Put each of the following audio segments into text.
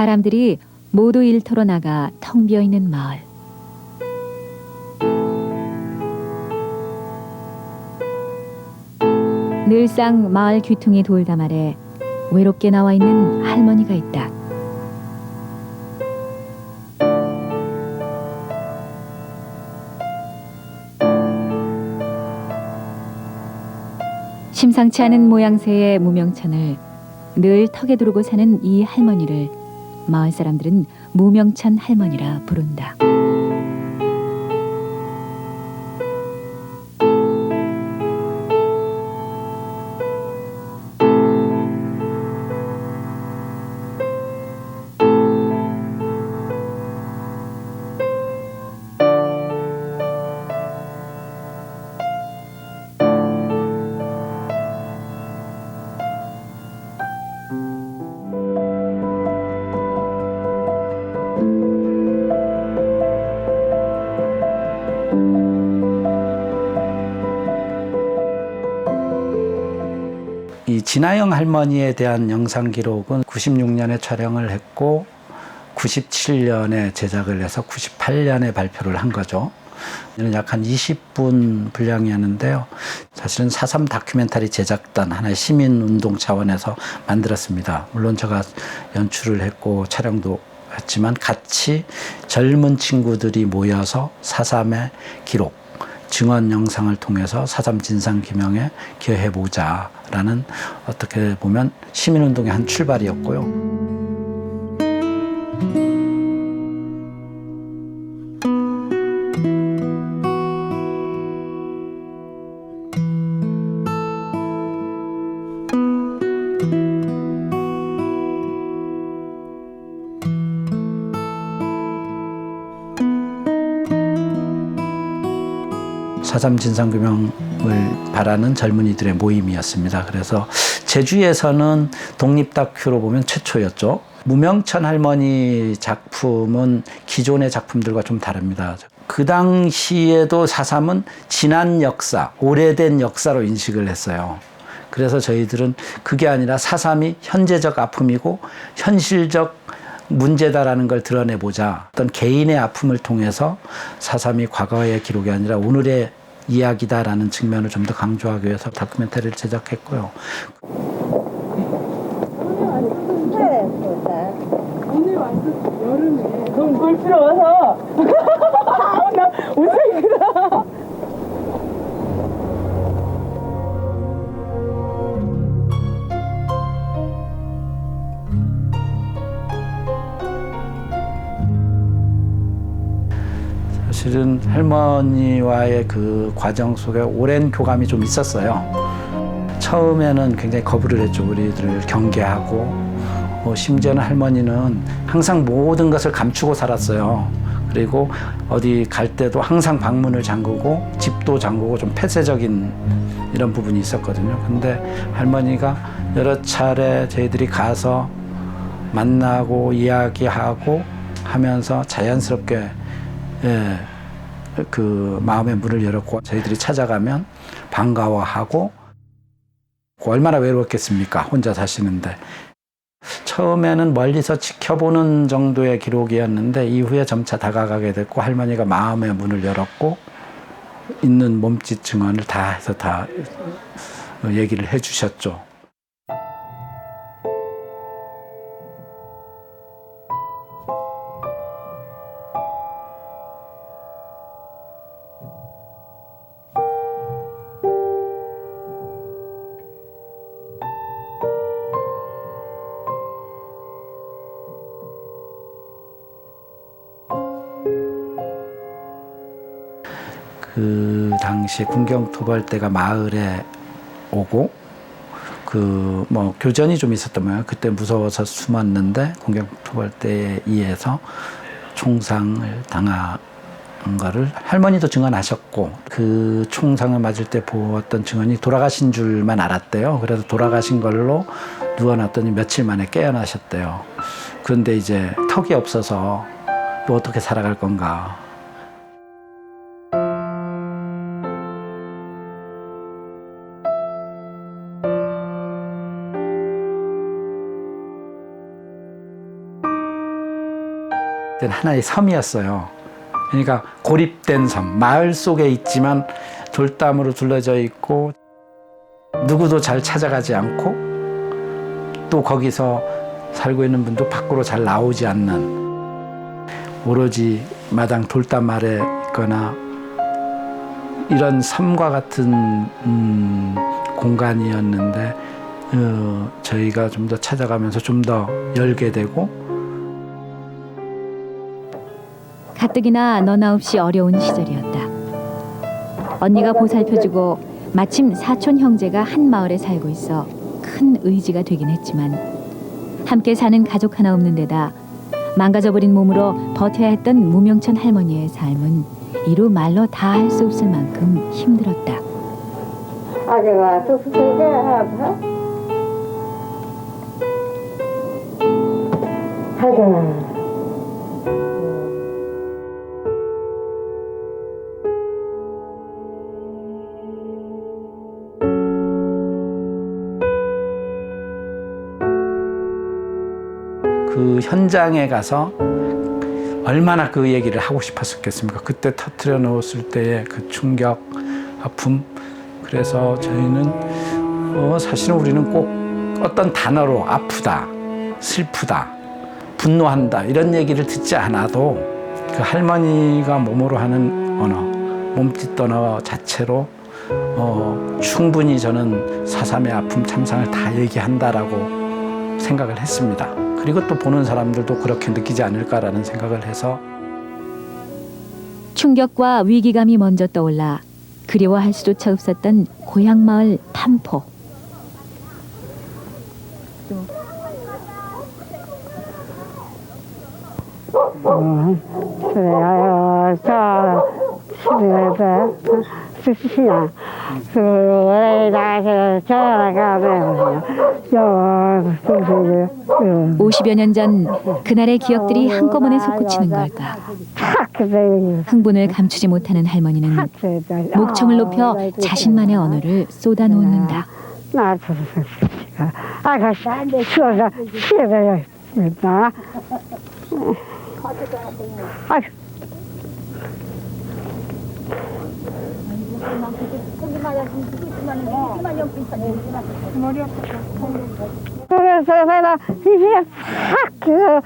사람들이 모두 일터로 나가 텅 비어있는 마을. 늘상 마을 귀퉁이 돌담 아래 외롭게 나와 있는 할머니가 있다. 심상치 않은 모양새의 무명천을 늘 턱에 두르고 사는 이 할머니를 마을 사람들은 무명천 할머니라 부른다. 이 진아영 할머니에 대한 영상 기록은 96년에 촬영을 했고 97년에 제작을 해서 98년에 발표를 한 거죠. 약 한 20분 분량이었는데요. 사실은 4.3 다큐멘터리 제작단 하나의 시민운동 차원에서 만들었습니다. 물론 제가 연출을 했고 촬영도 했지만 같이 젊은 친구들이 모여서 4.3의 기록, 증언 영상을 통해서 4.3 진상규명에 기여해보자라는 어떻게 보면 시민운동의 한 출발이었고요. 사삼 진상규명을 바라는 젊은이들의 모임이었습니다. 그래서 제주에서는 독립 다큐로 보면 최초였죠. 무명천 할머니 작품은 기존의 작품들과 좀 다릅니다. 그 당시에도 4.3은 지난 역사, 오래된 역사로 인식을 했어요. 그래서 저희들은 그게 아니라 4.3이 현재적 아픔이고 현실적 문제다라는 걸 드러내보자. 어떤 개인의 아픔을 통해서 4.3이 과거의 기록이 아니라 오늘의 이야기다라는 측면을 좀 더 강조하기 위해서 다큐멘터리를 제작했고요. 오늘 왔을 여름에 그럼 불필요해서 나 웃음이다. 사실은 할머니와의 그 과정 속에 오랜 교감이 좀 있었어요. 처음에는 굉장히 거부를 했죠. 우리들을 경계하고 심지어는 할머니는 항상 모든 것을 감추고 살았어요. 그리고 어디 갈 때도 항상 방문을 잠그고 집도 잠그고 좀 폐쇄적인 이런 부분이 있었거든요. 근데 할머니가 여러 차례 저희들이 가서 만나고 이야기하고 하면서 자연스럽게 그 마음의 문을 열었고 저희들이 찾아가면 반가워하고 얼마나 외로웠겠습니까? 혼자 사시는데. 처음에는 멀리서 지켜보는 정도의 기록이었는데 이후에 점차 다가가게 됐고 할머니가 마음의 문을 열었고 있는 몸짓 증언을 다 해서 다 얘기를 해주셨죠. 그 당시 군경토벌대가 마을에 오고 그 뭐 교전이 좀 있었던 모양. 그때 무서워서 숨었는데 군경토벌대에 의해서 총상을 당한 거를 할머니도 증언하셨고 그 총상을 맞을 때 보았던 증언이 돌아가신 줄만 알았대요. 그래서 돌아가신 걸로 누워놨더니 며칠 만에 깨어나셨대요. 그런데 이제 턱이 없어서 또 어떻게 살아갈 건가. 그때는 하나의 섬이었어요. 그러니까 고립된 섬, 마을 속에 있지만 돌담으로 둘러져 있고 누구도 잘 찾아가지 않고 또 거기서 살고 있는 분도 밖으로 잘 나오지 않는 오로지 마당 돌담 아래 있거나 이런 섬과 같은 공간이었는데 저희가 좀 더 찾아가면서 좀 더 열게 되고 가뜩이나 너나 없이 어려운 시절이었다. 언니가 보살펴주고 마침 사촌 형제가 한 마을에 살고 있어 큰 의지가 되긴 했지만 함께 사는 가족 하나 없는 데다 망가져버린 몸으로 버텨야 했던 무명천 할머니의 삶은 이루 말로 다 할 수 없을 만큼 힘들었다. 아기가 뚝뚝하게 아파. 아기가 그 현장에 가서 얼마나 그 얘기를 하고 싶었겠습니까? 그때 터트려 놓았을 때의 그 충격, 아픔. 그래서 저희는 사실은 우리는 꼭 어떤 단어로 아프다, 슬프다, 분노한다 이런 얘기를 듣지 않아도 그 할머니가 몸으로 하는 언어, 몸짓 언어 자체로 충분히 저는 4.3의 아픔 참상을 다 얘기한다라고 생각을 했습니다. 그리고 또 보는 사람들도 그렇게 느끼지 않을까라는 생각을 해서 충격과 위기감이 먼저 떠올라 그리워할 수조차 없었던 고향 마을 판포. 그래요. 저 집에서 수시나 그래 나서 전화가 저 50여 년 전 그날의 기억들이 한꺼번에 솟구치는 걸까. 흥분을 감추지 못하는 할머니는 목청을 높여 자신만의 언어를 쏟아놓는다. 나 저기가 아가씨 추워서 쉬어야 있다. 아휴. 그래서 내가 이게 확 그래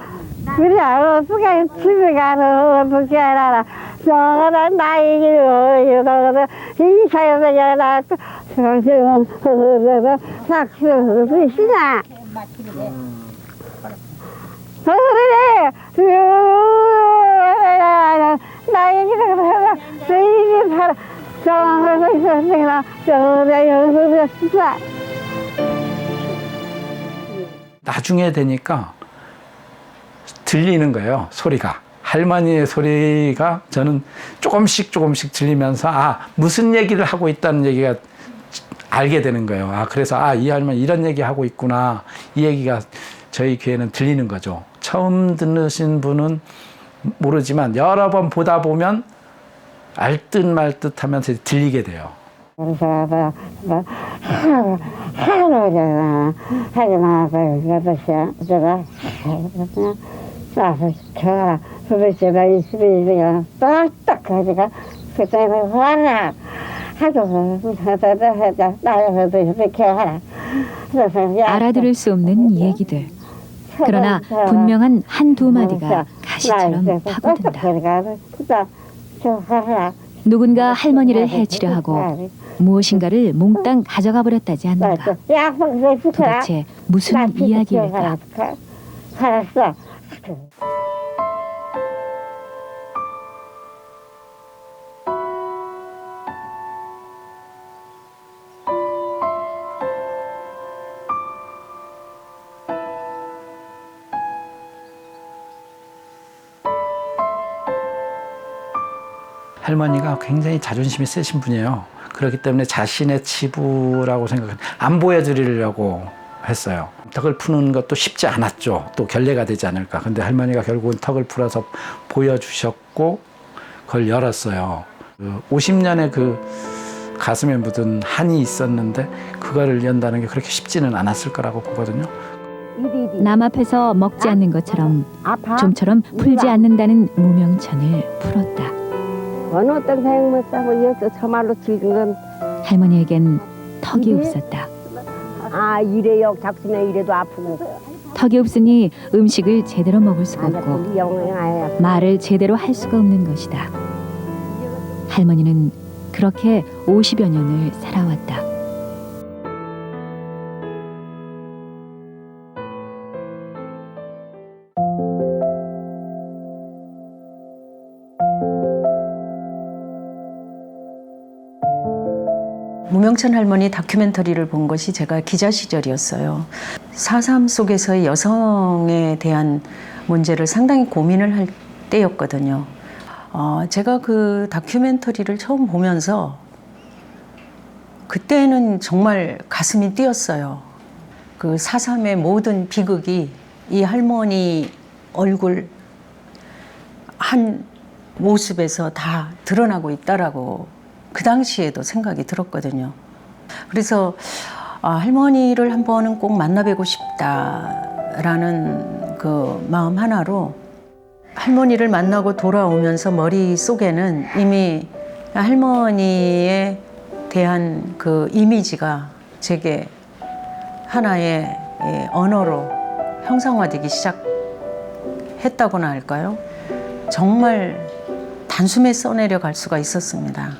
어떻게 집에 가서 어떻게 알아 저는 나이기로 이러거든 이 사연에 나 정신은 흐르는 삭스 쓰시나 그래 나이기로 나이기 살아 정하고 있었으나 저는 연습을 했어. 나중에 되니까 들리는 거예요. 소리가. 할머니의 소리가 저는 조금씩 들리면서 무슨 얘기를 하고 있다는 얘기가 알게 되는 거예요. 그래서 이 할머니 이런 얘기 하고 있구나. 이 얘기가 저희 귀에는 들리는 거죠. 처음 듣는 분은 모르지만 여러 번 보다 보면 알듯 말듯 하면서 들리게 돼요. 그래서 하루잖아. 하지 마서 그것이야. 제가 나서 저 도대체 나 22시간 딱딱 가지가 그때는 화나 하도 하다 나여서 이렇게 하라. 알아들을 수 없는 얘기들. 그러나 분명한 한두 마디가 가시처럼 파고든다. 누군가 할머니를 해치려 하고 무엇인가를 몽땅 가져가 버렸다지 않는가. 도대체 무슨 이야기일까? 알았어. 할머니가 굉장히 자존심이 세신 분이에요. 그렇기 때문에 자신의 치부라고 안 보여드리려고 했어요. 턱을 푸는 것도 쉽지 않았죠. 또 결례가 되지 않을까. 근데 할머니가 결국은 턱을 풀어서 보여주셨고 그걸 열었어요. 50년의 그 가슴에 묻은 한이 있었는데 그거를 연다는 게 그렇게 쉽지는 않았을 거라고 보거든요. 남 앞에서 먹지 않는 것처럼 아파? 좀처럼 풀지 않는다는 무명천을 풀었다. 어느 어떤 생못 사고 여기서 저말로 즐긴 건 할머니에겐 턱이 이게? 없었다. 아 이래요. 작심에 이래도 아프고 턱이 없으니 음식을 제대로 먹을 수가 안 없고 아프고 영아야. 말을 제대로 할 수가 없는 것이다. 할머니는 그렇게 50여 년을 살아왔다. 무명천 할머니 다큐멘터리를 본 것이 제가 기자 시절이었어요. 4.3 속에서의 여성에 대한 문제를 상당히 고민을 할 때였거든요. 제가 그 다큐멘터리를 처음 보면서 그때는 정말 가슴이 뛰었어요. 그 4.3의 모든 비극이 이 할머니 얼굴 한 모습에서 다 드러나고 있다라고 그 당시에도 생각이 들었거든요. 그래서 할머니를 한 번은 꼭 만나뵈고 싶다라는 그 마음 하나로 할머니를 만나고 돌아오면서 머릿속에는 이미 할머니에 대한 그 이미지가 제게 하나의 언어로 형상화되기 시작했다고나 할까요? 정말 단숨에 써내려 갈 수가 있었습니다.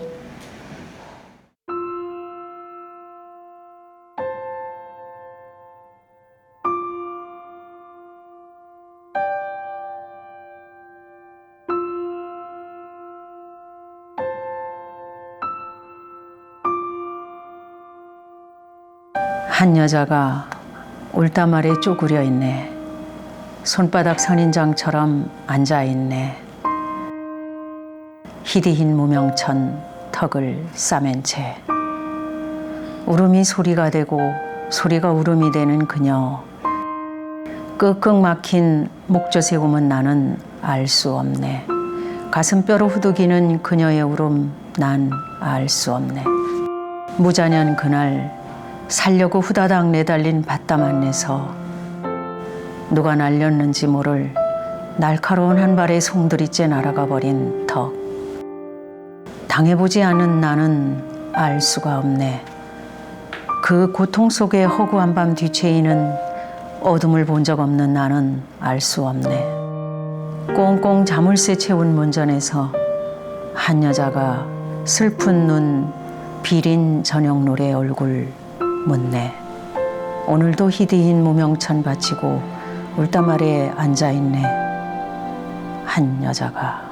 한 여자가 울다말에 쪼그려 있네. 손바닥 선인장처럼 앉아 있네. 희디흰 무명천 턱을 싸맨 채 울음이 소리가 되고 소리가 울음이 되는 그녀. 끄끄 막힌 목조세움은 나는 알 수 없네. 가슴뼈로 후두기는 그녀의 울음 난 알 수 없네. 무자년 그날 살려고 후다닥 내달린 밭담 안에서 누가 날렸는지 모를 날카로운 한 발의 송두리째 날아가 버린 턱. 당해보지 않은 나는 알 수가 없네. 그 고통 속에 허구한 밤 뒤채이는 어둠을 본 적 없는 나는 알 수 없네. 꽁꽁 자물쇠 채운 문전에서 한 여자가 슬픈 눈 비린 저녁 노래 얼굴 묻네. 오늘도 희디인 무명천 바치고 울다말에 앉아있네. 한 여자가.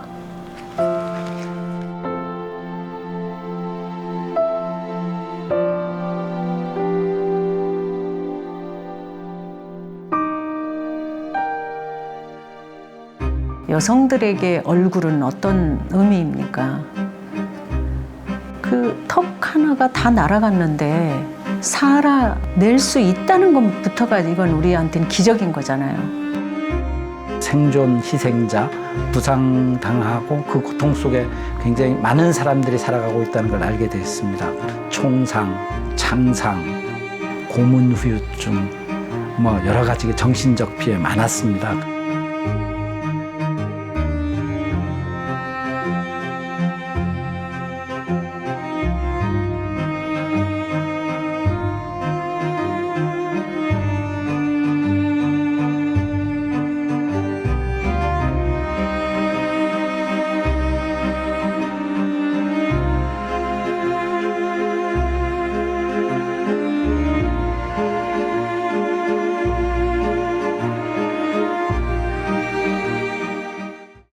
여성들에게 얼굴은 어떤 의미입니까? 그 턱 하나가 다 날아갔는데 살아낼 수 있다는 것부터가 이건 우리한테는 기적인 거잖아요. 생존 희생자, 부상당하고 그 고통 속에 굉장히 많은 사람들이 살아가고 있다는 걸 알게 됐습니다. 총상, 창상, 고문 후유증, 뭐 여러 가지 정신적 피해 많았습니다.